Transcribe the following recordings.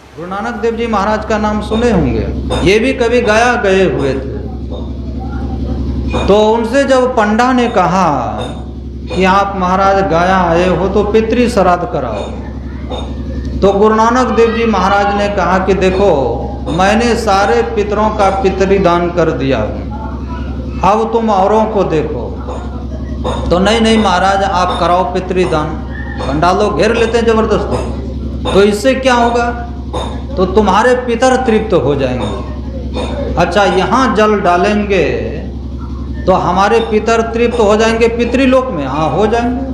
गुरु नानक देव जी महाराज का नाम सुने होंगे, ये भी कभी गया गए हुए थे। तो उनसे जब पंडा ने कहा कि आप महाराज गया आए हो तो पितृ श्राद्ध कराओ, तो गुरु नानक देव जी महाराज ने कहा कि देखो मैंने सारे पितरों का पितृदान कर दिया हूँ, अब तुम औरों को देखो। तो नहीं नहीं महाराज आप कराओ पितृदान। पंडा लोग घेर लेते हैं जबरदस्ती। तो इससे क्या होगा, तो तुम्हारे पितर तृप्त हो जाएंगे। अच्छा यहाँ जल डालेंगे तो हमारे पितर तृप्त हो जाएंगे पितृलोक में, हाँ हो जाएंगे।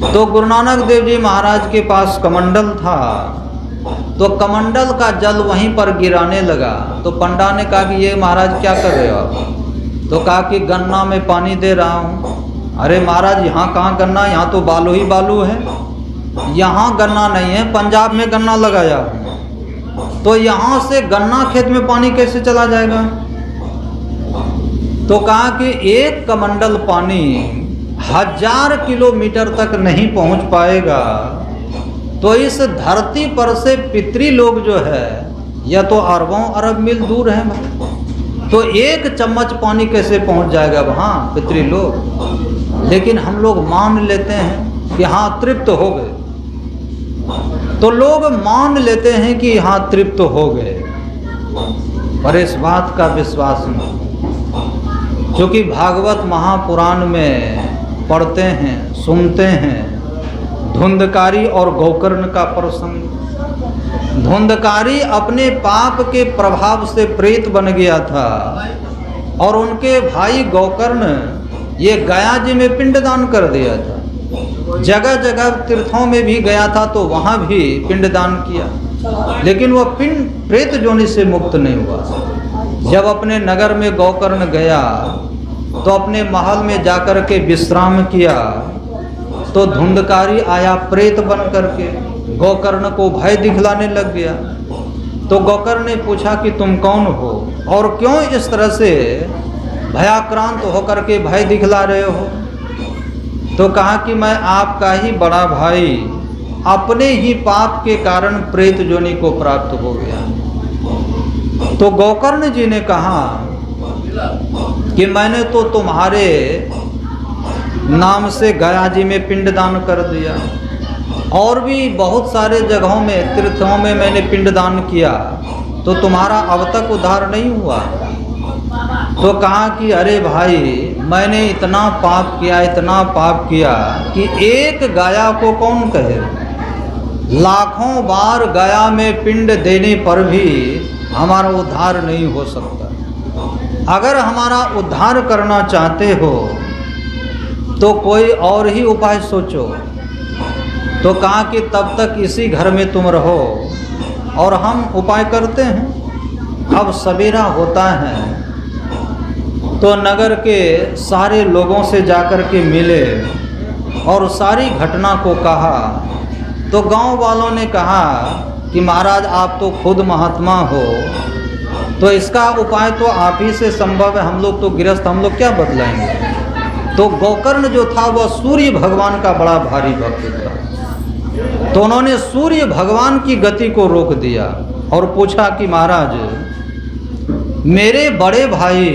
तो गुरु नानक देव जी महाराज के पास कमंडल था, तो कमंडल का जल वहीं पर गिराने लगा। तो पंडा ने कहा कि ये महाराज क्या कर रहे हो आप? तो कहा कि गन्ना में पानी दे रहा हूँ। अरे महाराज यहाँ कहाँ गन्ना, यहाँ तो बालू ही बालू है, यहाँ गन्ना नहीं है, पंजाब में गन्ना लगाया हूँ, तो यहाँ से गन्ना खेत में पानी कैसे चला जाएगा? तो कहा कि एक कमंडल पानी 1000 किलोमीटर तक नहीं पहुँच पाएगा, तो इस धरती पर से पितृ लोग जो है या तो अरबों अरब मील दूर है, तो एक चम्मच पानी कैसे पहुंच जाएगा वहाँ पितृ लोग? लेकिन हम लोग मान लेते हैं कि हाँ तृप्त हो गए, तो लोग मान लेते हैं कि हाँ तृप्त हो गए, पर इस बात का विश्वास नहीं। क्योंकि भागवत महापुराण में पढ़ते हैं, सुनते हैं धुंधकारी और गोकर्ण का प्रसंग। धुंधकारी अपने पाप के प्रभाव से प्रेत बन गया था और उनके भाई गोकर्ण ये गया जी में पिंडदान कर दिया था। जगह जगह तीर्थों में भी गया था तो वहाँ भी पिंडदान किया, लेकिन वह पिंड प्रेत जोनि से मुक्त नहीं हुआ। जब अपने नगर में गोकर्ण गया तो अपने महल में जाकर के विश्राम किया, तो धुंधकारी आया प्रेत बन करके, गोकर्ण को भय दिखलाने लग गया। तो गोकर्ण ने पूछा कि तुम कौन हो और क्यों इस तरह से भयाक्रांत होकर के भय दिखला रहे हो? तो कहा कि मैं आपका ही बड़ा भाई अपने ही पाप के कारण प्रेत जोनि को प्राप्त हो गया। तो गोकर्ण जी ने कहा कि मैंने तो तुम्हारे नाम से गया जी में पिंडदान कर दिया, और भी बहुत सारे जगहों में तीर्थों में मैंने पिंडदान किया, तो तुम्हारा अब तक उद्धार नहीं हुआ। तो कहा कि अरे भाई मैंने इतना पाप किया, इतना पाप किया कि एक गया को कौन कहे, लाखों बार गया में पिंड देने पर भी हमारा उद्धार नहीं हो सकता। अगर हमारा उद्धार करना चाहते हो तो कोई और ही उपाय सोचो। तो कहा कि तब तक इसी घर में तुम रहो और हम उपाय करते हैं। अब सवेरा होता है तो नगर के सारे लोगों से जाकर के मिले और सारी घटना को कहा। तो गांव वालों ने कहा कि महाराज आप तो खुद महात्मा हो, तो इसका उपाय तो आप ही से संभव है, हम लोग तो गृहस्थ, हम लोग क्या बदलाएंगे। तो गोकर्ण जो था वह सूर्य भगवान का बड़ा भारी भक्त था, तो उन्होंने सूर्य भगवान की गति को रोक दिया और पूछा कि महाराज मेरे बड़े भाई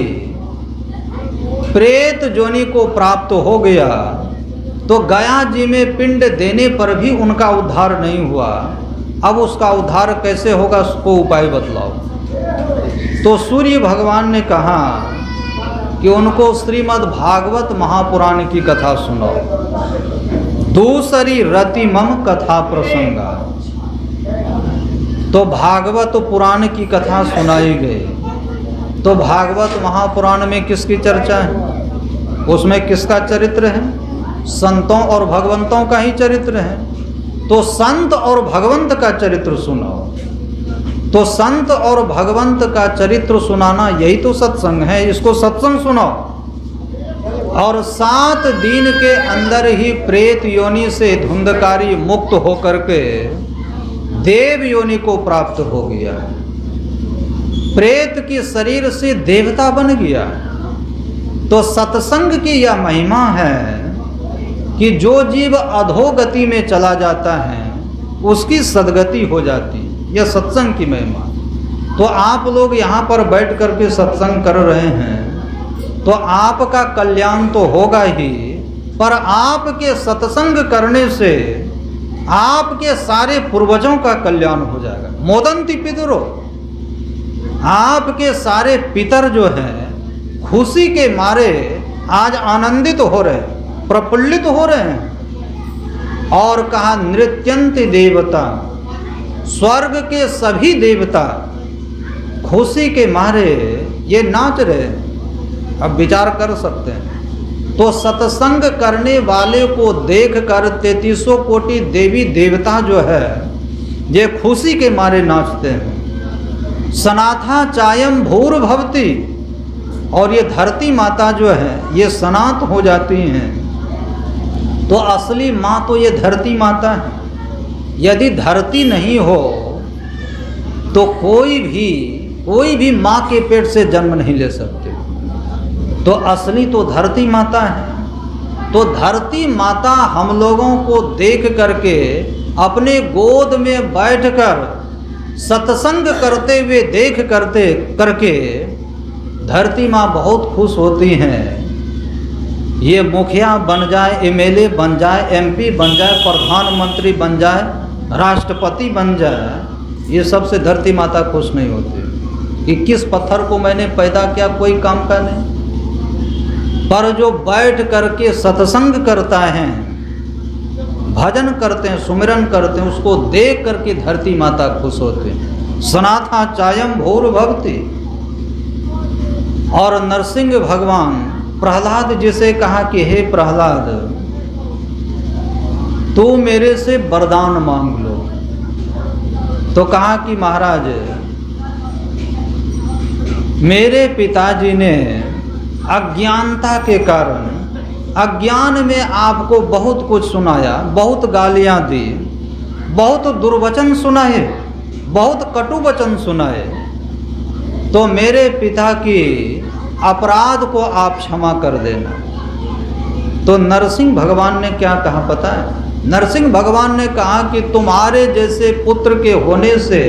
प्रेत जोनि को प्राप्त हो गया, तो गया जी में पिंड देने पर भी उनका उद्धार नहीं हुआ, अब उसका उद्धार कैसे होगा, उसको उपाय बतलाओ। तो सूर्य भगवान ने कहा कि उनको श्रीमद् भागवत महापुराण की कथा सुनाओ। दूसरी रति मम कथा प्रसंगा। तो भागवत पुराण की कथा सुनाई गई। तो भागवत महापुराण में किसकी चर्चा है, उसमें किसका चरित्र है? संतों और भगवंतों का ही चरित्र है। तो संत और भगवंत का चरित्र सुनाओ। तो संत और भगवंत का चरित्र सुनाना यही तो सत्संग है, इसको सत्संग सुनाओ। और 7 दिन के अंदर ही प्रेत योनि से धुंधकारी मुक्त होकर के देव योनि को प्राप्त हो गया, प्रेत के शरीर से देवता बन गया। तो सत्संग की यह महिमा है कि जो जीव अधोगति में चला जाता है उसकी सदगति हो जाती है। यह सत्संग की महिमा। तो आप लोग यहाँ पर बैठ करके सत्संग कर रहे हैं तो आपका कल्याण तो होगा ही, पर आपके सत्संग करने से आपके सारे पूर्वजों का कल्याण हो जाएगा। मोदंती पितरो, आपके सारे पितर जो हैं खुशी के मारे आज आनंदित हो रहे हैं, प्रफुल्लित हो रहे हैं। और कहा नृत्यंति देवता, स्वर्ग के सभी देवता खुशी के मारे ये नाच रहे हैं। अब विचार कर सकते हैं। तो सत्संग करने वाले को देख कर 33 कोटि देवी देवता जो है ये खुशी के मारे नाचते हैं। सनाथा चायम भूर भवती, और ये धरती माता जो है ये सनात हो जाती हैं। तो असली माँ तो ये धरती माता है। यदि धरती नहीं हो तो कोई भी माँ के पेट से जन्म नहीं ले सकते। तो असली तो धरती माता है। तो धरती माता हम लोगों को देख करके अपने गोद में बैठकर सत्संग करते हुए देख करके धरती माँ बहुत खुश होती हैं। ये मुखिया बन जाए, एमएलए बन जाए, एमपी बन जाए, प्रधानमंत्री बन जाए, राष्ट्रपति बन जाए, ये सबसे धरती माता खुश नहीं होती कि किस पत्थर को मैंने पैदा किया, कोई काम का नहीं। पर जो बैठ करके सत्संग करता है, भजन करते हैं, सुमिरन करते हैं, उसको देख करके धरती माता खुश होते हैं। सनाथा चायम भूर भवती। और नरसिंह भगवान प्रहलाद जिसे कहा कि हे प्रहलाद, तू मेरे से वरदान मांग लो। तो कहा कि महाराज मेरे पिताजी ने अज्ञानता के कारण, अज्ञान में आपको बहुत कुछ सुनाया, बहुत गालियां दी, बहुत दुर्वचन सुनाए, बहुत कटु वचन सुनाए। तो मेरे पिता की अपराध को आप क्षमा कर देना। तो नरसिंह भगवान ने क्या कहा पता है? नरसिंह भगवान ने कहा कि तुम्हारे जैसे पुत्र के होने से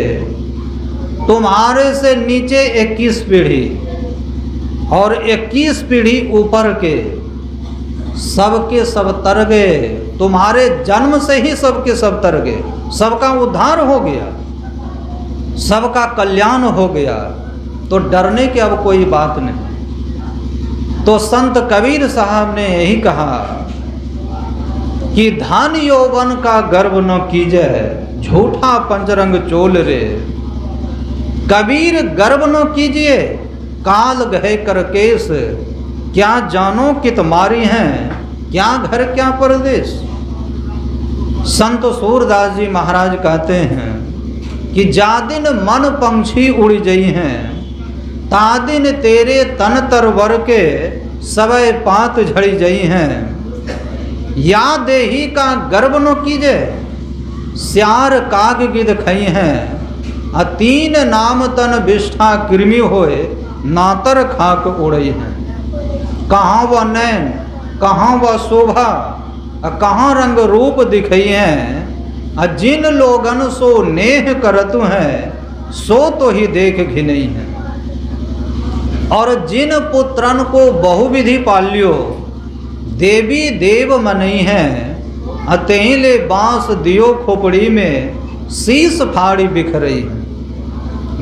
तुम्हारे से नीचे 21 पीढ़ी और 21 पीढ़ी ऊपर के सबके सब तर गए। तुम्हारे जन्म से ही सबके सब तर गए, सबका उद्धार हो गया, सबका कल्याण हो गया। तो डरने की अब कोई बात नहीं। तो संत कबीर साहब ने यही कहा कि धन यौवन का गर्व न कीजे, झूठा पंचरंग चोल रे। कबीर गर्व न कीजिए, काल गहे कर केस, क्या जानो कित मारी हैं, क्या घर क्या परदेश। संत सूरदास जी महाराज कहते हैं कि जा दिन मन पंछी उड़ जई हैं, तादिन तेरे तन तरवर के सवय पात झड़ी जई हैं। या देही का गर्व न कीजे, स्यार काग गिद खई हैं। तीन नाम तन विष्ठा कृमि होए, नातर खाक उड़ई हैं। कहाँ वह नैन, कहाँ वह शोभा, कहाँ रंग रूप दिखई हैं। जिन लोगन सो नेह करतु हैं, सो तो ही देख घिनई हैं। और जिन पुत्रन को बहुविधि पाल्यो, देवी देव मनई हैं। तेले बांस दियो खोपड़ी में, शीस फाड़ी बिखरई है।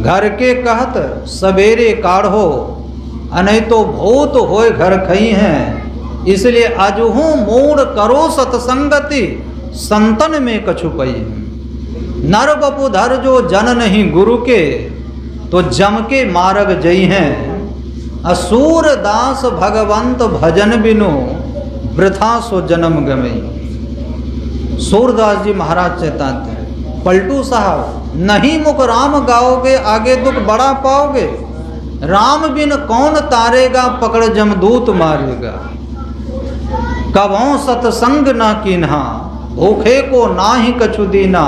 घर के कहत सवेरे काढ़ो, नहीं तो भूत होए घर खई हैं। इसलिए अजहू मूड करो सतसंगति, संतन में कछु पई। नर बपुधर जो जन नहीं गुरु के, तो जम के मार्ग जई हैं। असुर दास भगवंत भजन बिनु, वृथा सो जन्म गमई। सूरदास जी महाराज चेताते हैं, पलटू साहब नहीं मुख राम गाओगे, आगे दुख बड़ा पाओगे। राम बिन कौन तारेगा, पकड़ जमदूत मारेगा। कभों सतसंग ना कीन्हा, भूखे को ना ही कछु दीना।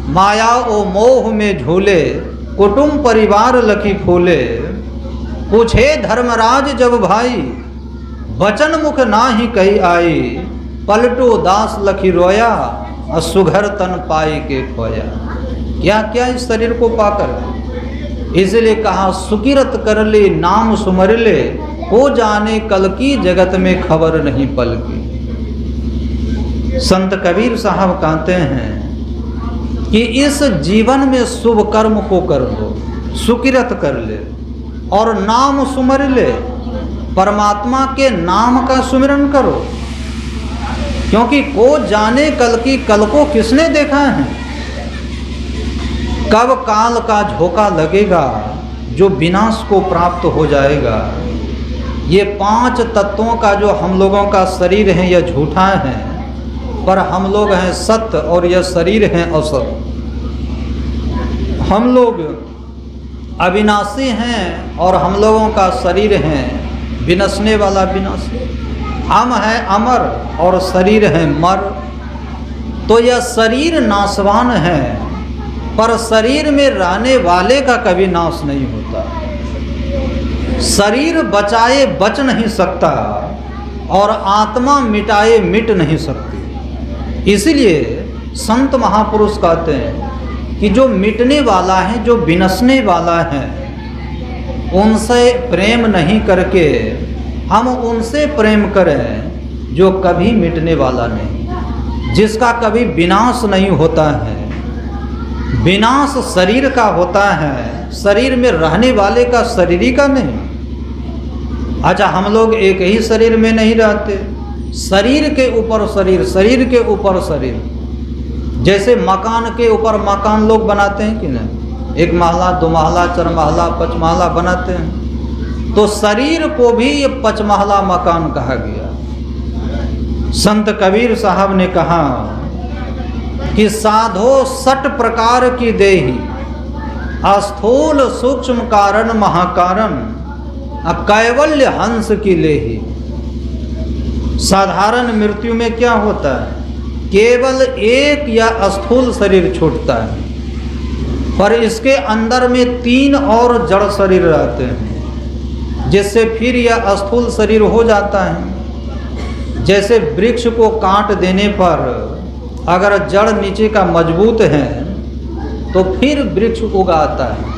माया ओ मोह में झूले, कुटुंब परिवार लखी फूले। पूछे धर्मराज जब भाई, वचन मुख ना ही कही आई। पलटू दास लखी रोया, और सुघर तन पाई के खोया। क्या क्या इस शरीर को पाकर, इसलिए कहा सुकिरत कर ले नाम सुमर ले, हो जाने कल की जगत में खबर नहीं पल की। संत कबीर साहब कहते हैं कि इस जीवन में शुभ कर्म को कर लो, सुकिरत कर ले और नाम सुमर ले, परमात्मा के नाम का सुमिरन करो, क्योंकि को जाने कल की, कल को किसने देखा है, कब काल का झोंका लगेगा जो विनाश को प्राप्त हो जाएगा। ये 5 तत्वों का जो हम लोगों का शरीर है यह झूठा है, पर हम लोग हैं सत्य और यह शरीर है असत। हम लोग अविनाशी हैं और हम लोगों का शरीर है विनशने वाला विनाशी। हम हैं अमर और शरीर है मर। तो यह शरीर नाशवान है, पर शरीर में रहने वाले का कभी नाश नहीं होता। शरीर बचाए बच नहीं सकता और आत्मा मिटाए मिट नहीं सकती। इसलिए संत महापुरुष कहते हैं कि जो मिटने वाला है, जो विनशने वाला है, उनसे प्रेम नहीं करके हम उनसे प्रेम करें जो कभी मिटने वाला नहीं, जिसका कभी विनाश नहीं होता है। विनाश शरीर का होता है, शरीर में रहने वाले का शरीर का नहीं। अच्छा, हम लोग एक ही शरीर में नहीं रहते, शरीर के ऊपर शरीर, शरीर के ऊपर शरीर। जैसे मकान के ऊपर मकान लोग बनाते हैं कि नहीं, 1 महला 2 महला 4 महला 5 महला बनाते हैं, तो शरीर को भी ये 5 महला मकान कहा गया। संत कबीर साहब ने कहा कि साधो 6 प्रकार की देही, स्थूल सूक्ष्म कारण महाकारण, कैवल्य हंस की लेही। साधारण मृत्यु में क्या होता है, केवल एक या स्थूल शरीर छूटता है, पर इसके अंदर में 3 और जड़ शरीर रहते हैं, जिससे फिर यह स्थूल शरीर हो जाता है। जैसे वृक्ष को काट देने पर अगर जड़ नीचे का मजबूत है तो फिर वृक्ष उगाता है।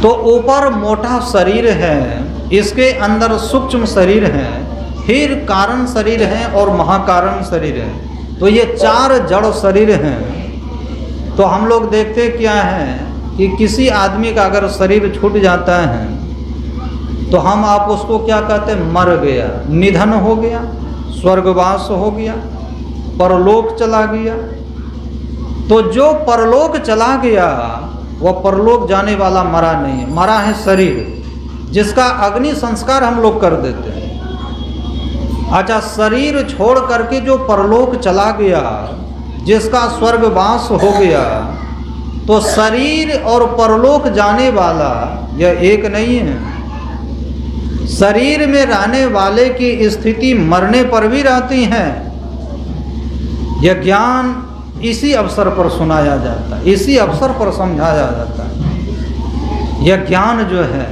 तो ऊपर मोटा शरीर है, इसके अंदर सूक्ष्म शरीर है, फिर कारण शरीर है और महाकारण शरीर है। तो ये 4 जड़ शरीर हैं। तो हम लोग देखते क्या है कि किसी आदमी का अगर शरीर छूट जाता है तो हम आप उसको क्या कहते हैं, मर गया, निधन हो गया, स्वर्गवास हो गया, परलोक चला गया। तो जो परलोक चला गया वह परलोक जाने वाला मरा नहीं है, मरा है शरीर, जिसका अग्नि संस्कार हम लोग कर देते हैं। अच्छा, शरीर छोड़ करके जो परलोक चला गया, जिसका स्वर्गवास हो गया, तो शरीर और परलोक जाने वाला यह एक नहीं है। शरीर में रहने वाले की स्थिति मरने पर भी रहती है। यह ज्ञान इसी अवसर पर सुनाया जाता है, इसी अवसर पर समझाया जाता है। यह ज्ञान जो है,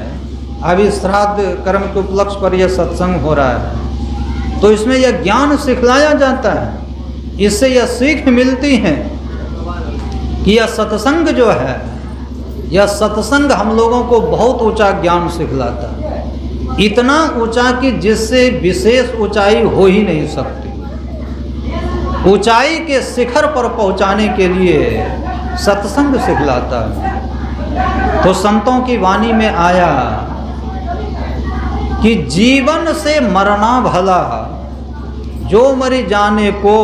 अभी श्राद्ध कर्म के उपलक्ष्य पर यह सत्संग हो रहा है, तो इसमें यह ज्ञान सिखलाया जाता है। इससे यह सीख मिलती है कि यह सत्संग जो है, यह सत्संग हम लोगों को बहुत ऊंचा ज्ञान सिखलाता है, इतना ऊंचा कि जिससे विशेष ऊंचाई हो ही नहीं सकती। ऊंचाई के शिखर पर पहुंचाने के लिए सत्संग सिखलाता है। तो संतों की वाणी में आया कि जीवन से मरना भला, जो मरी जाने को,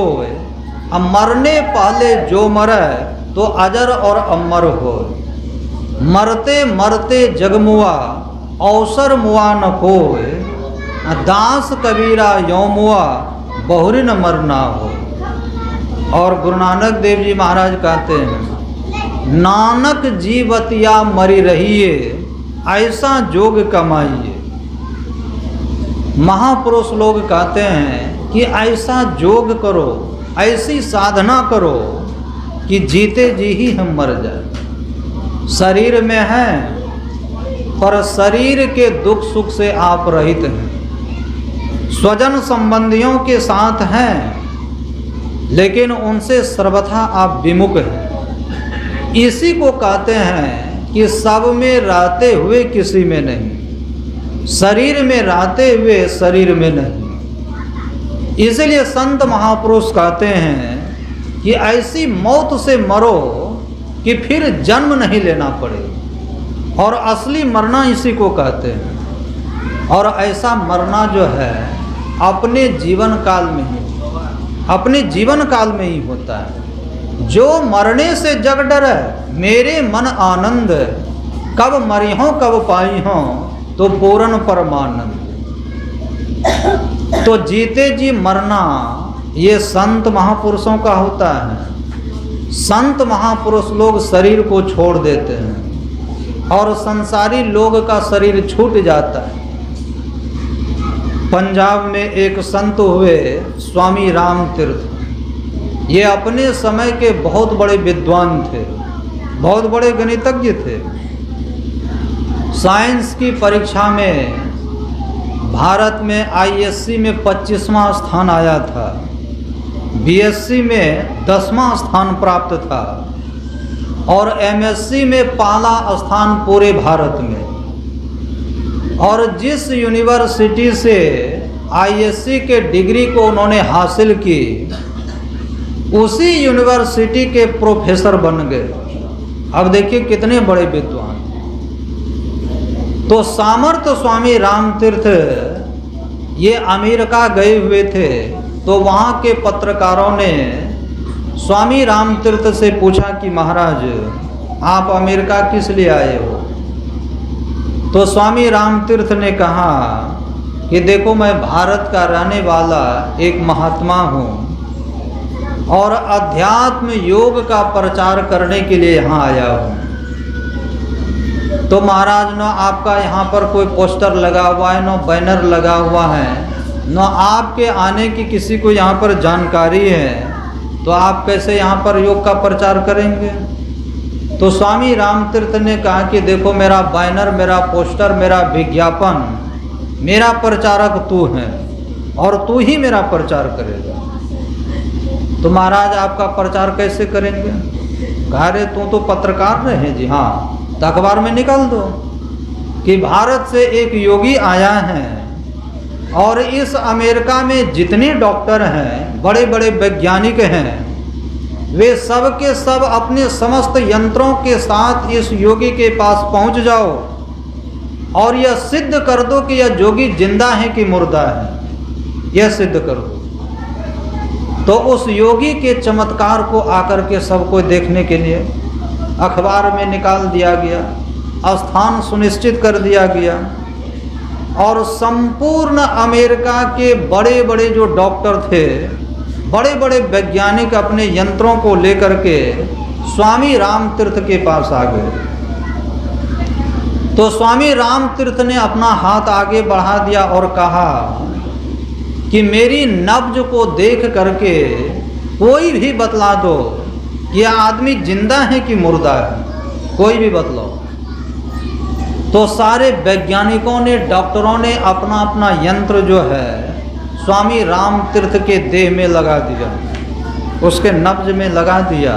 अब मरने पहले जो मरे तो अजर और अमर हो। मरते मरते जगमुआ, अवसर मुआ न कोय, दास कबीरा यो मुआ, बहुरी न मरना हो। और गुरु नानक देव जी महाराज कहते हैं, नानक जीवतिया मरी रहिए, ऐसा जोग कमाइए। महापुरुष लोग कहते हैं कि ऐसा जोग करो, ऐसी साधना करो कि जीते जी ही हम मर जाए। शरीर में है, पर शरीर के दुख सुख से आप रहित हैं। स्वजन संबंधियों के साथ हैं, लेकिन उनसे सर्वथा आप विमुख हैं। इसी को कहते हैं कि सब में रहते हुए किसी में नहीं, शरीर में रहते हुए शरीर में नहीं। इसलिए संत महापुरुष कहते हैं कि ऐसी मौत से मरो कि फिर जन्म नहीं लेना पड़े, और असली मरना इसी को कहते हैं। और ऐसा मरना जो है अपने जीवन काल में ही, अपने जीवन काल में ही होता है। जो मरने से जग डरे, मेरे मन आनंद, कब मरी हों कब पाई हों, तो पूर्ण परमानंद। तो जीते जी मरना ये संत महापुरुषों का होता है। संत महापुरुष लोग शरीर को छोड़ देते हैं और संसारी लोग का शरीर छूट जाता है। पंजाब में एक संत हुए स्वामी राम तीर्थ। ये अपने समय के बहुत बड़े विद्वान थे, बहुत बड़े गणितज्ञ थे। साइंस की परीक्षा में भारत में आईएससी में 25वां स्थान आया था, बीएससी में 10वां स्थान प्राप्त था, और एमएससी में पहला स्थान पूरे भारत में। और जिस यूनिवर्सिटी से आईएससी के डिग्री को उन्होंने हासिल की, उसी यूनिवर्सिटी के प्रोफेसर बन गए। अब देखिए कितने बड़े विद्वान। तो सामर्थ्य स्वामी राम तीर्थ ये अमेरिका गए हुए थे, तो वहाँ के पत्रकारों ने स्वामी राम तीर्थ से पूछा कि महाराज आप अमेरिका किस लिए आए हो? तो स्वामी राम तीर्थ ने कहा कि देखो मैं भारत का रहने वाला एक महात्मा हूँ और अध्यात्म योग का प्रचार करने के लिए यहाँ आया हूँ। तो महाराज न आपका यहाँ पर कोई पोस्टर लगा हुआ है, न बैनर लगा हुआ है, न आपके आने की किसी को यहाँ पर जानकारी है, तो आप कैसे यहाँ पर योग का प्रचार करेंगे? तो स्वामी राम तीर्थ ने कहा कि देखो मेरा बैनर, मेरा पोस्टर, मेरा विज्ञापन, मेरा प्रचारक तू है और तू ही मेरा प्रचार करेगा। तो महाराज आपका प्रचार कैसे करेंगे? कहा रे तू तो पत्रकार रहे जी, हाँ तो अखबार में निकाल दो कि भारत से एक योगी आया है और इस अमेरिका में जितने डॉक्टर हैं, बड़े बड़े वैज्ञानिक हैं, वे सब के सब अपने समस्त यंत्रों के साथ इस योगी के पास पहुंच जाओ और यह सिद्ध कर दो कि यह योगी जिंदा है कि मुर्दा है, यह सिद्ध कर दो। तो उस योगी के चमत्कार को आकर के सबको देखने के लिए अखबार में निकाल दिया गया, स्थान सुनिश्चित कर दिया गया, और संपूर्ण अमेरिका के बड़े बड़े जो डॉक्टर थे, बड़े बड़े वैज्ञानिक अपने यंत्रों को लेकर के स्वामी राम तीर्थ के पास आ गए। तो स्वामी राम तीर्थ ने अपना हाथ आगे बढ़ा दिया और कहा कि मेरी नब्ज को देख करके कोई भी बतला दो कि यह आदमी जिंदा है कि मुर्दा है, कोई भी बतलाओ। तो सारे वैज्ञानिकों ने, डॉक्टरों ने अपना अपना यंत्र जो है स्वामी राम तीर्थ के देह में लगा दिया, उसके नब्ज में लगा दिया,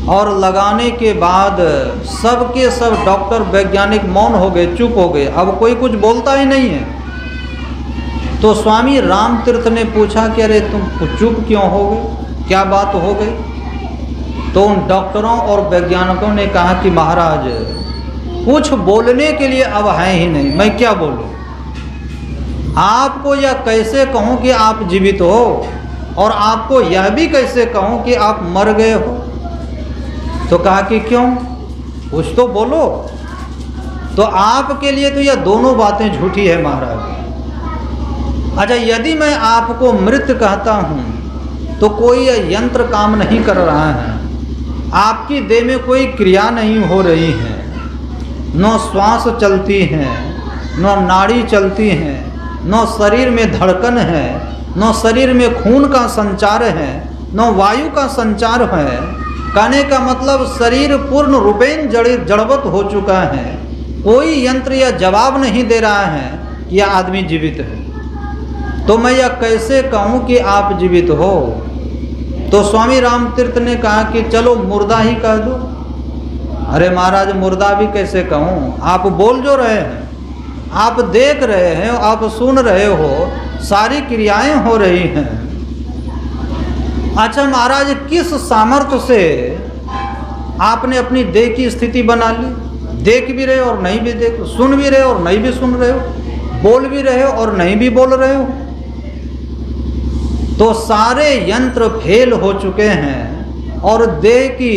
और लगाने के बाद सब के सब डॉक्टर वैज्ञानिक मौन हो गए, चुप हो गए, अब कोई कुछ बोलता ही नहीं है। तो स्वामी राम तीर्थ ने पूछा कि अरे तुम चुप क्यों हो गए, क्या बात हो गई? तो उन डॉक्टरों और वैज्ञानिकों ने कहा कि महाराज कुछ बोलने के लिए अब है ही नहीं, मैं क्या बोलूं? आपको यह कैसे कहूं कि आप जीवित हो, और आपको यह भी कैसे कहूं कि आप मर गए हो? तो कहा कि क्यों, कुछ तो बोलो। तो आपके लिए तो यह दोनों बातें झूठी है महाराज। अच्छा, यदि मैं आपको मृत कहता हूं तो कोई यंत्र काम नहीं कर रहा है, आपकी देह में कोई क्रिया नहीं हो रही है, न श्वास चलती है, न नाड़ी चलती है, न शरीर में धड़कन है, न शरीर में खून का संचार है, न वायु का संचार है। कहने का मतलब शरीर पूर्ण रूपेण जड़वत हो चुका है, कोई यंत्र यह जवाब नहीं दे रहा है कि यह आदमी जीवित है। तो मैं यह कैसे कहूँ कि आप जीवित हो? तो स्वामी रामतीर्थ ने कहा कि चलो मुर्दा ही कह दो। अरे महाराज मुर्दा भी कैसे कहूँ, आप बोल जो रहे हैं, आप देख रहे हैं, आप सुन रहे हो, सारी क्रियाएं हो रही हैं। अच्छा महाराज किस सामर्थ्य से आपने अपनी देह की स्थिति बना ली? देख भी रहे हो और नहीं भी देख, सुन भी रहे हो और नहीं भी सुन रहे हो, बोल भी रहे हो और नहीं भी बोल रहे हो। तो सारे यंत्र फेल हो चुके हैं और देह की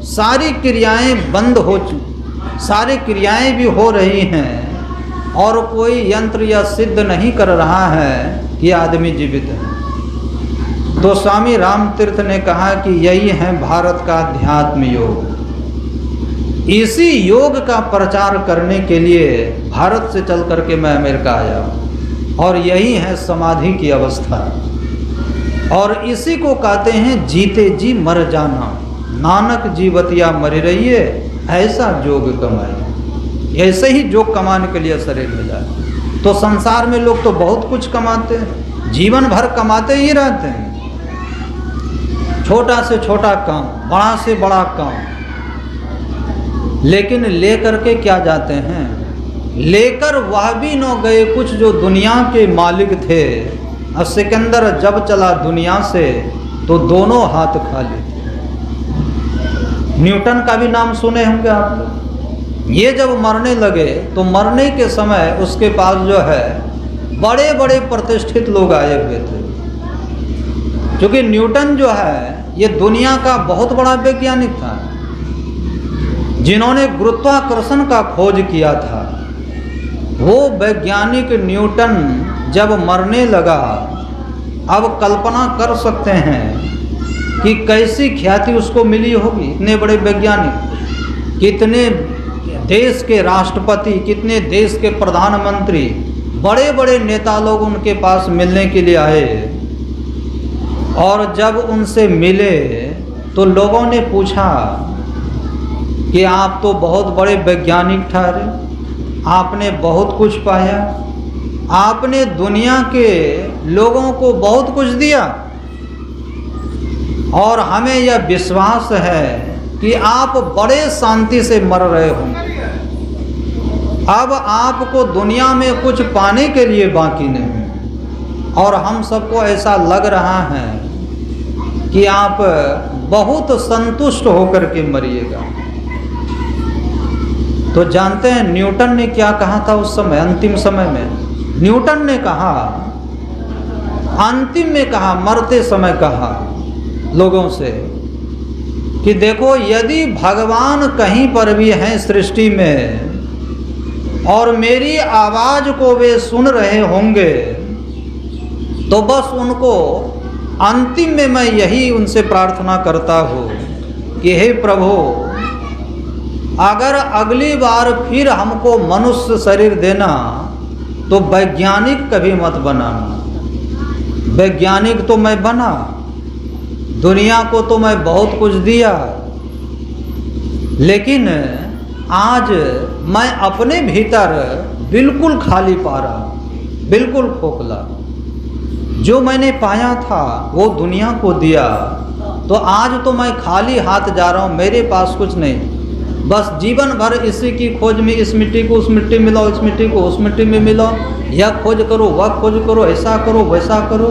सारी क्रियाएं बंद हो चुकी, सारी क्रियाएं भी हो रही हैं और कोई यंत्र यह सिद्ध नहीं कर रहा है कि आदमी जीवित है। तो स्वामी रामतीर्थ ने कहा कि यही है भारत का अध्यात्म योग। इसी योग का प्रचार करने के लिए भारत से चल करके मैं अमेरिका आया और यही है समाधि की अवस्था और इसी को कहते हैं जीते जी मर जाना। नानक जीवतिया मरी रहिए ऐसा जोग कमाए। ऐसे ही जोग कमाने के लिए शरीर मिला। तो संसार में लोग तो बहुत कुछ कमाते हैं, जीवन भर कमाते ही रहते हैं, छोटा से छोटा काम, बड़ा से बड़ा काम, लेकिन लेकर के क्या जाते हैं? लेकर वह भी न गए कुछ जो दुनिया के मालिक थे। और सिकंदर जब चला दुनिया से तो दोनों हाथ खाली थे। न्यूटन का भी नाम सुने होंगे आप लोग। ये जब मरने लगे तो मरने के समय उसके पास जो है बड़े बड़े प्रतिष्ठित लोग आए हुए थे, क्योंकि न्यूटन जो है ये दुनिया का बहुत बड़ा वैज्ञानिक था, जिन्होंने गुरुत्वाकर्षण का खोज किया था। वो वैज्ञानिक न्यूटन जब मरने लगा, अब कल्पना कर सकते हैं कि कैसी ख्याति उसको मिली होगी। इतने बड़े वैज्ञानिक, कितने देश के राष्ट्रपति, कितने देश के प्रधानमंत्री, बड़े बड़े नेता लोग उनके पास मिलने के लिए आए। और जब उनसे मिले तो लोगों ने पूछा कि आप तो बहुत बड़े वैज्ञानिक ठहरे, आपने बहुत कुछ पाया, आपने दुनिया के लोगों को बहुत कुछ दिया और हमें यह विश्वास है कि आप बड़े शांति से मर रहे होंगे। अब आपको दुनिया में कुछ पाने के लिए बाकी नहीं और हम सबको ऐसा लग रहा है कि आप बहुत संतुष्ट होकर के मरिएगा। तो जानते हैं न्यूटन ने क्या कहा था उस समय, अंतिम समय में? न्यूटन ने कहा, अंतिम में कहा, मरते समय कहा लोगों से कि देखो यदि भगवान कहीं पर भी हैं सृष्टि में और मेरी आवाज़ को वे सुन रहे होंगे तो बस उनको अंतिम में मैं यही उनसे प्रार्थना करता हूँ कि हे प्रभु, अगर अगली बार फिर हमको मनुष्य शरीर देना तो वैज्ञानिक कभी मत बनाना। वैज्ञानिक तो मैं बना, दुनिया को तो मैं बहुत कुछ दिया, लेकिन आज मैं अपने भीतर बिल्कुल खाली पा रहा, बिल्कुल खोखला। जो मैंने पाया था वो दुनिया को दिया, तो आज तो मैं खाली हाथ जा रहा हूँ, मेरे पास कुछ नहीं। बस जीवन भर इसी की खोज में, इस मिट्टी को उस मिट्टी में मिलाओ, इस मिट्टी को उस मिट्टी में मिलाओ, यह खोज करो, वह खोज करो, ऐसा करो, वैसा करो,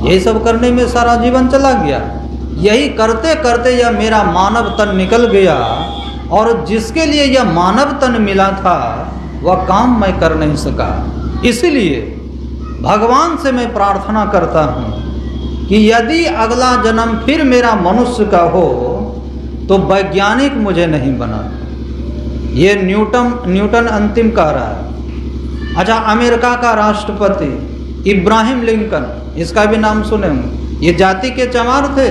यही सब करने में सारा जीवन चला गया। यही करते करते यह मेरा मानव तन निकल गया और जिसके लिए यह मानव तन मिला था वह काम मैं कर नहीं सका। इसीलिए भगवान से मैं प्रार्थना करता हूँ कि यदि अगला जन्म फिर मेरा मनुष्य का हो तो वैज्ञानिक मुझे नहीं बना। ये न्यूटन अंतिम कह रहा है। अच्छा, अमेरिका का राष्ट्रपति इब्राहिम लिंकन, इसका भी नाम सुने होंगे। ये जाति के चमार थे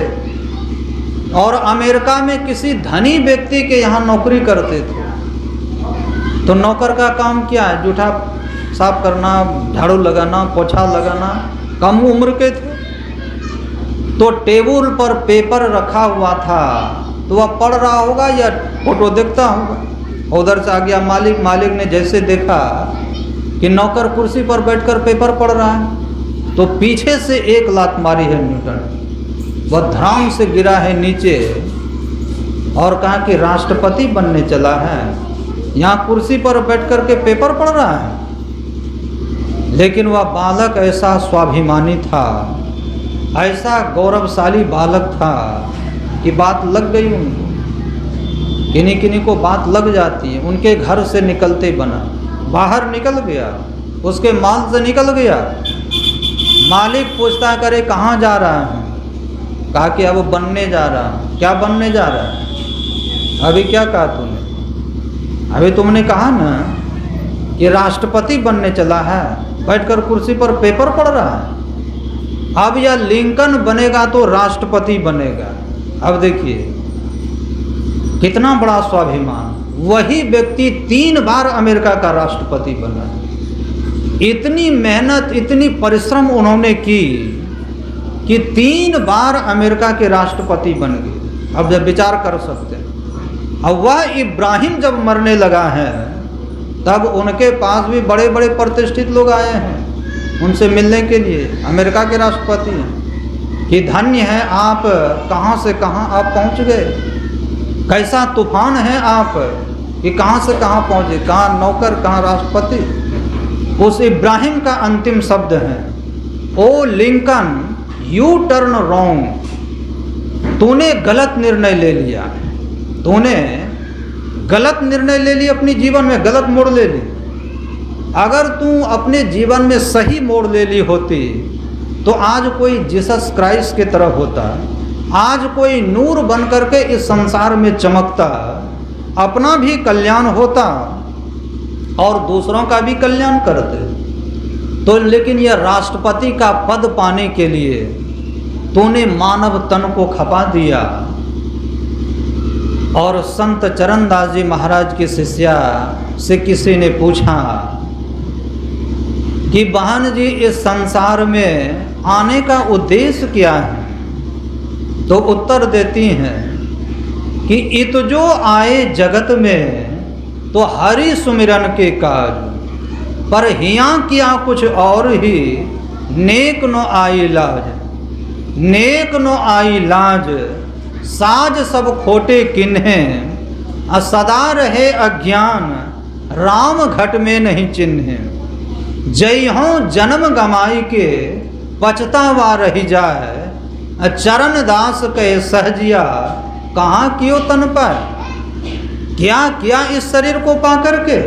और अमेरिका में किसी धनी व्यक्ति के यहाँ नौकरी करते थे। तो नौकर का काम क्या है? जूठा साफ करना, झाड़ू लगाना, पोछा लगाना। कम उम्र के थे तो टेबल पर पेपर रखा हुआ था, तो वह पढ़ रहा होगा या फोटो देखता होगा। उधर से आ गया मालिक ने जैसे देखा कि नौकर कुर्सी पर बैठकर पेपर पढ़ रहा है तो पीछे से एक लात मारी है न्यूटन। वह धड़ाम से गिरा है नीचे और कहा कि राष्ट्रपति बनने चला है, यहाँ कुर्सी पर बैठ कर के पेपर पढ़ रहा है। लेकिन वह बालक ऐसा स्वाभिमानी था, ऐसा गौरवशाली बालक था कि बात लग गई उनको। किन्हीं किन्हीं को बात लग जाती है। उनके घर से निकलते बना, बाहर निकल गया, उसके माल से निकल गया। मालिक पूछता करे कहाँ जा रहा है? कहा कि अब बनने जा रहा हूँ। क्या बनने जा रहा है? अभी क्या कहा तूने? अभी तुमने कहा ना कि राष्ट्रपति बनने चला है, बैठकर कुर्सी पर पेपर पढ़ रहा है। अब यह लिंकन बनेगा तो राष्ट्रपति बनेगा। अब देखिए कितना बड़ा स्वाभिमान। वही व्यक्ति 3 बार अमेरिका का राष्ट्रपति बना। इतनी मेहनत, इतनी परिश्रम उन्होंने की कि 3 बार अमेरिका के राष्ट्रपति बन गए। अब जब विचार कर सकते हैं। अब वह इब्राहिम जब मरने लगा है तब उनके पास भी बड़े बड़े प्रतिष्ठित लोग आए हैं उनसे मिलने के लिए। अमेरिका के राष्ट्रपति हैं कि धन्य है आप, कहाँ से कहाँ आप पहुँच गए, कैसा तूफान है आप कि कहाँ से कहाँ पहुँचे, कहाँ नौकर कहाँ राष्ट्रपति। उस इब्राहिम का अंतिम शब्द है, ओ लिंकन यू टर्न रॉन्ग। तूने गलत निर्णय ले लिया, तूने गलत निर्णय ले लिया, अपनी जीवन में गलत मोड़ ले ली। अगर तू अपने जीवन में सही मोड़ ले ली होती तो आज कोई जीसस क्राइस्ट की तरह होता, आज कोई नूर बन करके इस संसार में चमकता, अपना भी कल्याण होता और दूसरों का भी कल्याण करते। तो लेकिन यह राष्ट्रपति का पद पाने के लिए तूने मानव तन को खपा दिया। और संत चरणदास जी महाराज की शिष्या से किसी ने पूछा कि बहन जी इस संसार में आने का उद्देश्य क्या है? तो उत्तर देती हैं कि इत जो आए जगत में तो हरि सुमिरन के काज, पर हिया किया कुछ और ही, नेक नो आई लाज। नेक नो आई लाज, साज सब खोटे किन्हें, सदा रहे अज्ञान, राम घट में नहीं चिन्हे। जय हो जन्म गमाई के, पछतावा रही जाए, चरण दास कहे सहजिया, कहाँ कियो तन पाए। क्या किया इस शरीर को पा करके?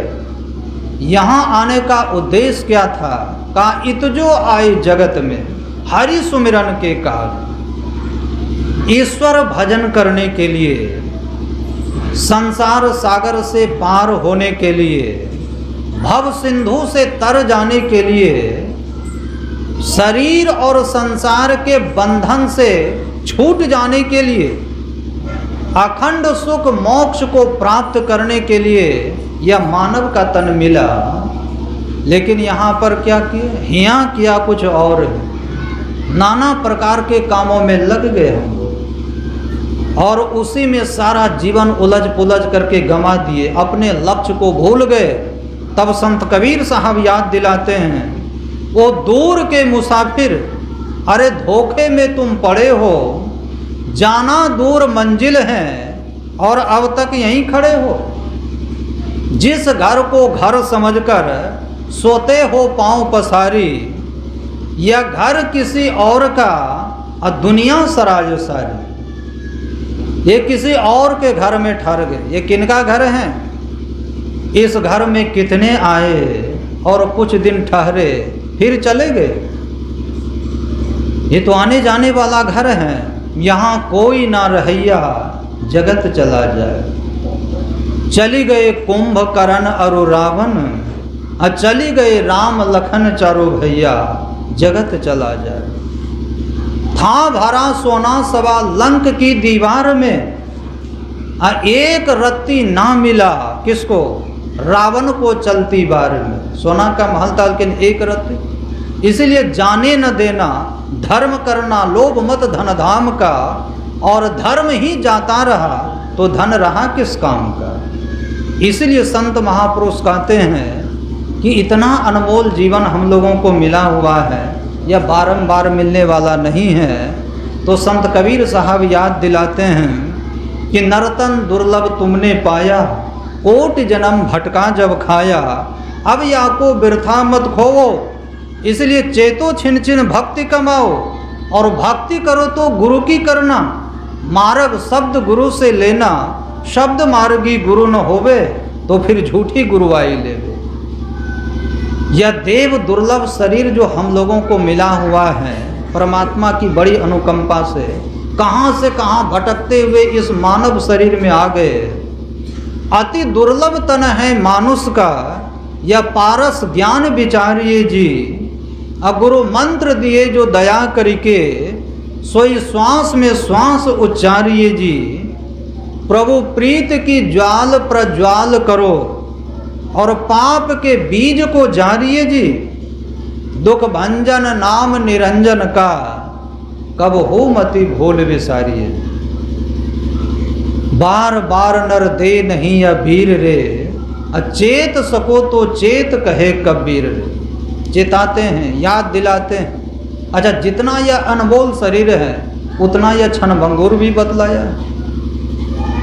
यहाँ आने का उद्देश्य क्या था? कहा इत जो आए जगत में हरि सुमिरन के काज, ईश्वर भजन करने के लिए, संसार सागर से पार होने के लिए, भव सिंधु से तर जाने के लिए, शरीर और संसार के बंधन से छूट जाने के लिए, अखंड सुख मोक्ष को प्राप्त करने के लिए यह मानव का तन मिला। लेकिन यहाँ पर क्या किया? हिया किया कुछ और, नाना प्रकार के कामों में लग गए हम लोग और उसी में सारा जीवन उलझ पुलझ करके गंवा दिए, अपने लक्ष्य को भूल गए। तब संत कबीर साहब याद दिलाते हैं, वो दूर के मुसाफिर, अरे धोखे में तुम पड़े हो, जाना दूर मंजिल है और अब तक यहीं खड़े हो। जिस घर को घर समझकर सोते हो पांव पसारी, यह घर किसी और का और दुनिया सराज सारी। ये किसी और के घर में ठहर गए। ये किनका घर है? इस घर में कितने आए और कुछ दिन ठहरे फिर चले गए। ये तो आने जाने वाला घर है। यहाँ कोई ना रहैया, जगत चला जाए। चली गए कुंभकर्ण और रावण, चली गए राम लखन चारों भैया, जगत चला जाए। था भरा सोना सवा लंक की दीवार में, एक रत्ती ना मिला किसको? रावण को चलती बार में। सोना का महल था लेकिन एक रत्ती। इसीलिए जाने न देना, धर्म करना, लोभ मत धन धाम का, और धर्म ही जाता रहा तो धन रहा किस काम का। इसलिए संत महापुरुष कहते हैं कि इतना अनमोल जीवन हम लोगों को मिला हुआ है, यह बारंबार मिलने वाला नहीं है। तो संत कबीर साहब याद दिलाते हैं कि नर्तन दुर्लभ तुमने पाया, कोट जन्म भटका जब खाया, अब या को बिरथा मत खोवो, इसलिए चेतो छिन छिन भक्ति कमाओ, और भक्ति करो तो गुरु की करना, मार्ग शब्द गुरु से लेना, शब्द मार्गी गुरु न होवे, तो फिर झूठी गुरुआई लेवे। यह देव दुर्लभ शरीर जो हम लोगों को मिला हुआ है परमात्मा की बड़ी अनुकंपा से कहाँ भटकते हुए इस मानव शरीर में आ गए। अति दुर्लभ तन है मानुष का, यह पारस ज्ञान विचारिए जी, गुरु मंत्र दिए जो दया करके, सोई श्वास में श्वास उच्चारिए जी, प्रभु प्रीत की ज्वाल प्रज्वाल करो, और पाप के बीज को जारिए जी, दुख भंजन नाम निरंजन का, कब हो मति भूल विसारिए। बार बार नर दे नहीं या वीर रे, अचेत सको तो चेत कहे कबीर रे। चेताते हैं, याद दिलाते हैं। अच्छा, जितना यह अनमोल शरीर है उतना यह क्षणभंगुर भी बतलाया।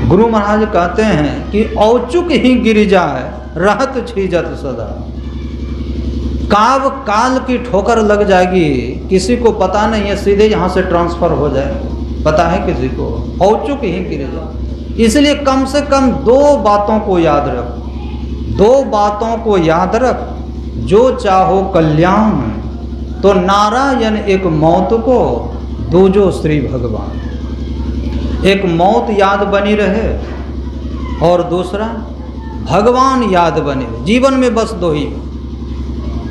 गुरु महाराज कहते हैं कि औचुक ही गिर जाए रहत छीजत सदा। काव काल की ठोकर लग जाएगी, किसी को पता नहीं है, सीधे यहाँ से ट्रांसफर हो जाए, पता है किसी को, औचुक ही गिर जाए। इसलिए कम से कम 2 बातों को याद रख, 2 बातों को याद रख, जो चाहो कल्याण, तो नारायण एक मौत को, दूजो श्री भगवान। एक मौत याद बनी रहे और दूसरा भगवान याद बने। जीवन में बस 2 ही,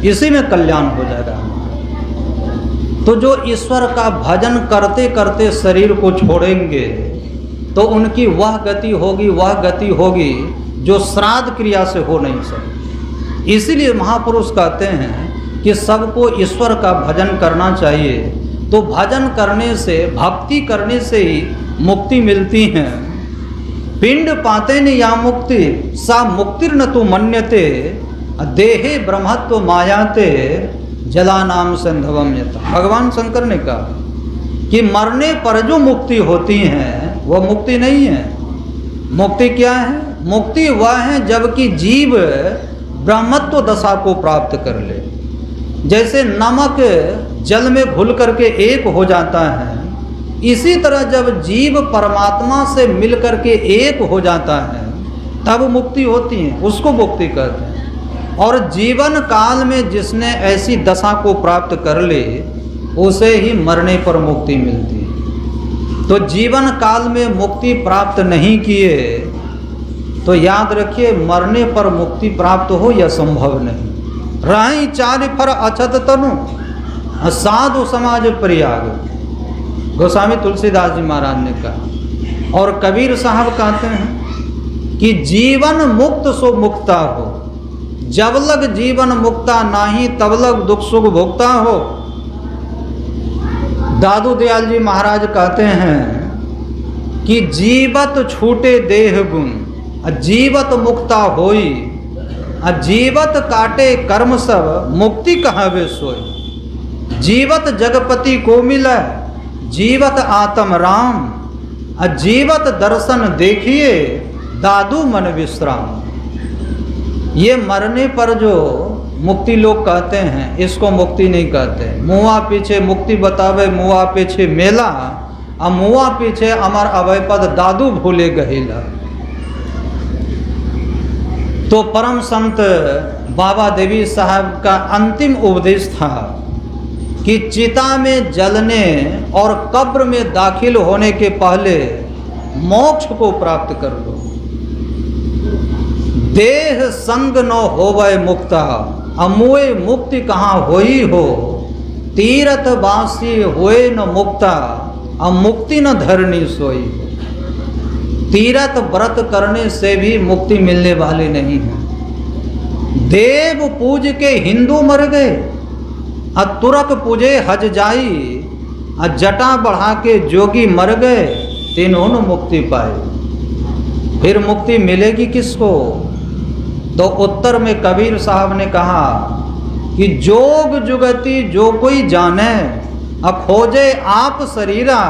इसी में कल्याण हो जाएगा। तो जो ईश्वर का भजन करते करते शरीर को छोड़ेंगे तो उनकी वह गति होगी जो श्राद्ध क्रिया से हो नहीं सकती। इसीलिए महापुरुष कहते हैं कि सबको ईश्वर का भजन करना चाहिए। तो भजन करने से, भक्ति करने से ही मुक्ति मिलती है। पिंड पाते न या मुक्ति, सा मुक्तिर्न तु मन्यते, देहे ब्रह्मत्व मायाते, जला नाम संधवम यथा। भगवान शंकर ने कहा कि मरने पर जो मुक्ति होती है वह मुक्ति नहीं है। मुक्ति क्या है? मुक्ति वह है जबकि जीव ब्रह्मत्व दशा को प्राप्त कर ले। जैसे नमक जल में घुल करके एक हो जाता है, इसी तरह जब जीव परमात्मा से मिल करके एक हो जाता है तब मुक्ति होती है, उसको मुक्ति कहते हैं। और जीवन काल में जिसने ऐसी दशा को प्राप्त कर ले उसे ही मरने पर मुक्ति मिलती है। तो जीवन काल में मुक्ति प्राप्त नहीं किए तो याद रखिए मरने पर मुक्ति प्राप्त हो यह संभव नहीं। रही 4 फर अछत तनु, साधु समाज परियाग, गोस्वामी तुलसीदास जी महाराज ने कहा। और कबीर साहब कहते हैं कि जीवन मुक्त सो मुक्ता हो, जब लग जीवन मुक्ता नाही तब लग दुख सुख भोगता हो। दादू दयाल जी महाराज कहते हैं कि जीवत छूटे देह गुण, जीवत मुक्ता होई, जीवत काटे कर्म सब, मुक्ति कहावे सोई। जीवत जगपति को मिला, जीवत आत्म राम, जीवत दर्शन देखिए, दादू मन विश्राम। ये मरने पर जो मुक्ति लोग कहते हैं इसको मुक्ति नहीं कहते। मुआ पीछे मुक्ति बतावे, मुआ पीछे मेला, और मुआ पीछे अमर अभय पद दादू भूले गहिला। तो परम संत बाबा देवी साहब का अंतिम उपदेश था कि चिता में जलने और कब्र में दाखिल होने के पहले मोक्ष को प्राप्त कर लो। देह संग न होवै मुक्ता, अमुए मुक्ति कहाँ होई हो। तीरथ बासी होए न मुक्ता, अमुक्ति न धरनी सोई। तीरथ व्रत करने से भी मुक्ति मिलने वाली नहीं है। देव पूज के हिंदू मर गए, तुरक पूजे हज जाई, जटा बढ़ा के जोगी मर गए, तीनों ने मुक्ति पाई। फिर मुक्ति मिलेगी किसको? तो उत्तर में कबीर साहब ने कहा कि जोग जुगति जो कोई जाने, खोजे आप शरीरा,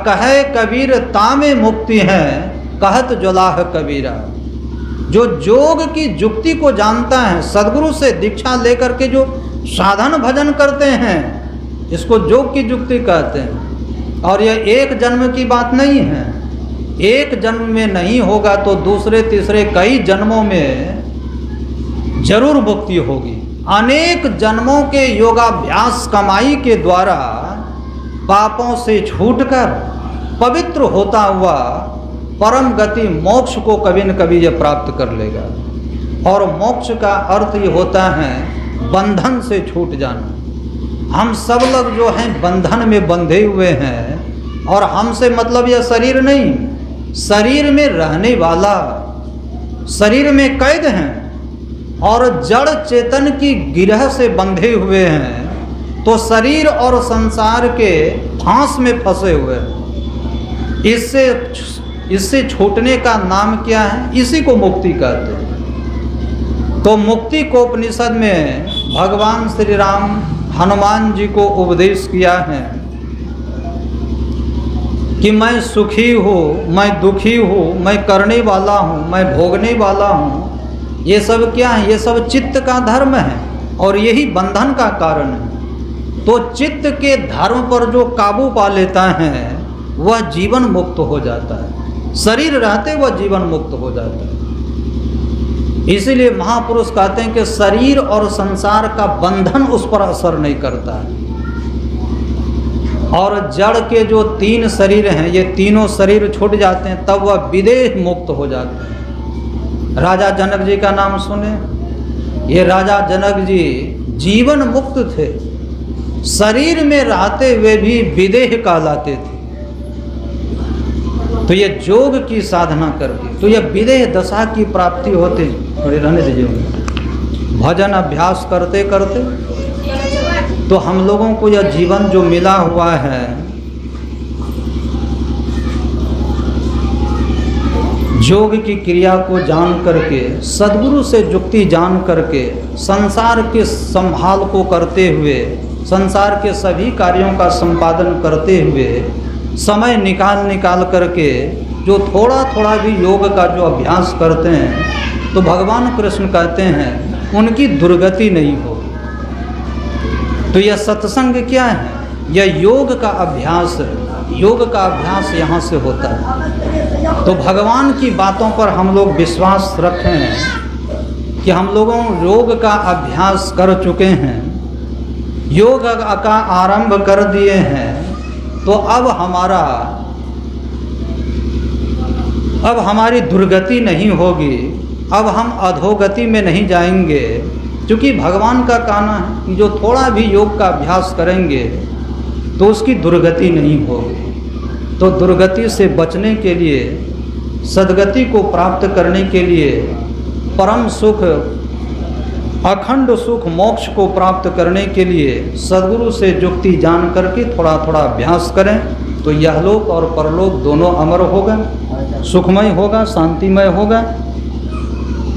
कहे कबीर तामे मुक्ति है, कहत ज्वलाह कबीरा। जो योग की जुक्ति को जानता है, सदगुरु से दीक्षा लेकर के जो साधन भजन करते हैं, इसको योग की जुक्ति कहते हैं। और यह एक जन्म की बात नहीं है, एक जन्म में नहीं होगा तो दूसरे तीसरे कई जन्मों में जरूर मुक्ति होगी। अनेक जन्मों के योगाभ्यास कमाई के द्वारा पापों से छूटकर पवित्र होता हुआ परम गति मोक्ष को कभी न कभी यह प्राप्त कर लेगा। और मोक्ष का अर्थ ये होता है बंधन से छूट जाना। हम सब लोग जो हैं बंधन में बंधे हुए हैं, और हमसे मतलब यह शरीर नहीं, शरीर में रहने वाला, शरीर में कैद हैं और जड़ चेतन की गिरह से बंधे हुए हैं, तो शरीर और संसार के फांस में फंसे हुए हैं। इससे छूटने का नाम क्या है? इसी को मुक्ति कहते हैं। तो मुक्ति को उपनिषद में भगवान श्री राम हनुमान जी को उपदेश किया है कि मैं सुखी हूँ, मैं दुखी हूँ, मैं करने वाला हूँ, मैं भोगने वाला हूँ। ये सब क्या है? ये सब चित्त का धर्म है और यही बंधन का कारण है। तो चित्त के धर्म पर जो काबू पा लेता है वह जीवन मुक्त हो जाता है, शरीर रहते वह जीवन मुक्त हो जाता है। इसीलिए महापुरुष कहते हैं कि शरीर और संसार का बंधन उस पर असर नहीं करता है। और जड़ के जो तीन शरीर हैं, ये तीनों शरीर छूट जाते हैं, तब वह विदेह मुक्त हो जाते हैं। राजा जनक जी का नाम सुने, ये राजा जनक जी जीवन मुक्त थे, शरीर में रहते हुए भी विदेह कहलाते थे। तो ये योग की साधना करके तो यह विदेह दशा की प्राप्ति होती। थोड़ी रहने दीजिए। भजन अभ्यास करते करते तो हम लोगों को यह जीवन जो मिला हुआ है, योग की क्रिया को जान करके, सद्गुरु से जुक्ति जान करके, संसार के संभाल को करते हुए, संसार के सभी कार्यों का संपादन करते हुए, समय निकाल करके जो थोड़ा थोड़ा भी योग का जो अभ्यास करते हैं, तो भगवान कृष्ण कहते हैं उनकी दुर्गति नहीं होगी। तो यह सत्संग क्या है? यह योग का अभ्यास है। योग का अभ्यास यहाँ से होता है। तो भगवान की बातों पर हम लोग विश्वास रखें कि हम लोगों योग का अभ्यास कर चुके हैं, योग का आरंभ कर दिए हैं, तो अब हमारी दुर्गति नहीं होगी, अब हम अधोगति में नहीं जाएंगे। क्योंकि भगवान का कहना है कि जो थोड़ा भी योग का अभ्यास करेंगे तो उसकी दुर्गति नहीं होगी। तो दुर्गति से बचने के लिए, सद्गति को प्राप्त करने के लिए, परम सुख, अखंड सुख, मोक्ष को प्राप्त करने के लिए सद्गुरु से जुक्ति जान करके थोड़ा थोड़ा अभ्यास करें, तो यहलोक और परलोक दोनों अमर होगा, सुखमय होगा, शांतिमय होगा।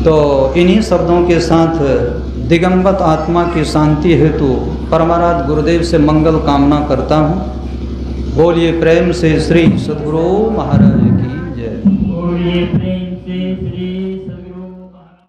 तो इन्हीं शब्दों के साथ दिगंबत आत्मा की शांति हेतु परमाराध्य गुरुदेव से मंगल कामना करता हूँ। बोलिए प्रेम से श्री सद्गुरु महाराज की जय।